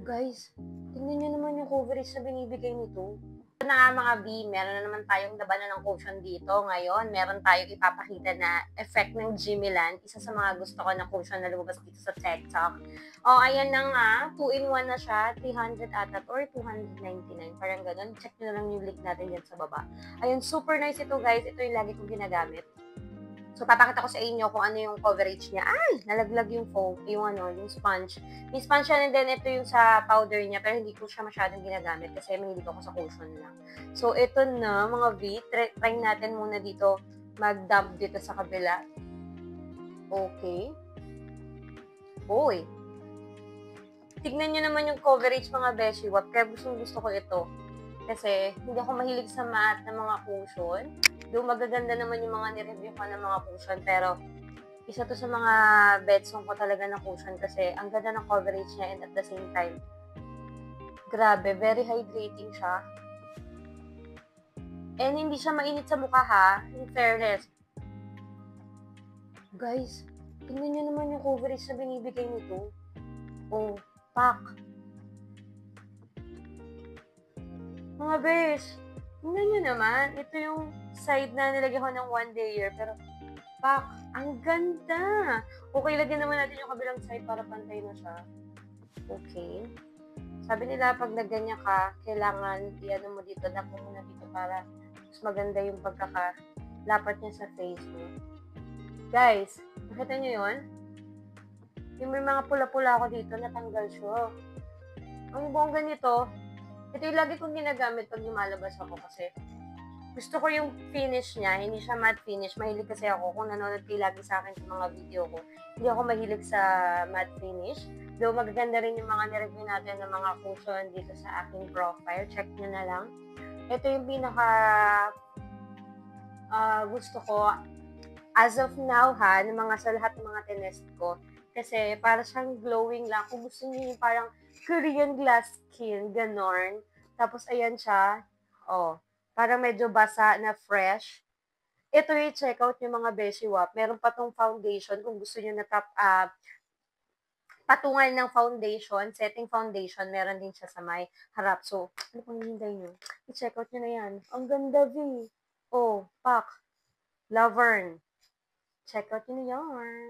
Guys, tingnan nyo naman yung coverage na binibigay nito. Ito na nga mga B, meron na naman tayong labanan ng cushion dito. Ngayon, meron tayong ipapakita na effect ng Jimilan. Isa sa mga gusto ko na cushion na lumabas dito sa TikTok. O, ayan na nga. 2-in-1 na siya. 300 ata or 299. Parang ganun. Check nyo na lang yung link natin dyan sa baba. Ayun, super nice ito guys. Ito yung lagi kong ginagamit. So, papakita ko sa inyo kung ano yung coverage niya. Ay! Nalaglag yung foam, yung sponge. Yung sponge siya, and then ito yung sa powder niya, pero hindi ko siya masyadong ginagamit kasi mahilig ako sa cushion lang. So, ito na, mga V. Try natin muna dito mag-dab dito sa kabila. Okay. Boy. Tignan nyo naman yung coverage, mga beshi wap. Kaya gusto ko ito. Kasi, hindi ako mahilig sa matte na mga cushion. Doon magaganda naman yung mga nireview ko ng mga cushion, pero isa to sa mga betsong ko talaga na cushion kasi ang ganda ng coverage niya and at the same time, grabe, very hydrating siya. And hindi siya mainit sa mukha ha, in fairness. Guys, tingnan nyo naman yung coverage na binibigay nito. Oh, pak. Mga besh, tingnan nyo naman, ito yung side na nilagyan ko ng one layer, pero pak, ang ganda! Okay, lagyan naman natin yung kabilang side para pantay na siya. Okay. Sabi nila, pag nagganyan ka, kailangan i-ano mo dito, dako mo na dito para mas maganda yung pagkakalapat niya sa face mo. Guys, nakita nyo yun? Yung may mga pula-pula ako dito, natanggal siya. Ang bongga nito, ito yung lagi kong ginagamit pag lumalabas ako kasi gusto ko yung finish niya, hindi siya matte finish. Mahilig kasi ako, kung nanonood kayo lagi sa akin sa mga video ko, hindi ako mahilig sa matte finish. Though magaganda rin yung mga nireview natin ng mga cushion dito sa aking profile. Check nyo na lang. Ito yung pinaka gusto ko as of now ha, ng mga sa lahat ng mga tinest ko. Kasi para siyang glowing lang. Kung gusto niyo yung parang Korean glass skin, ganon. Tapos ayan siya. Oh, parang medyo basa na fresh. Ito yung check out yung mga Beshi Wap. Meron pa tong foundation kung gusto niyo na patungan ng foundation, setting foundation, meron din siya sa may harap. So, ano pang hinday nyo? I-check out nyo na yan. Ang ganda, V. Oh, pak. Laverne. Check out nyo na yan.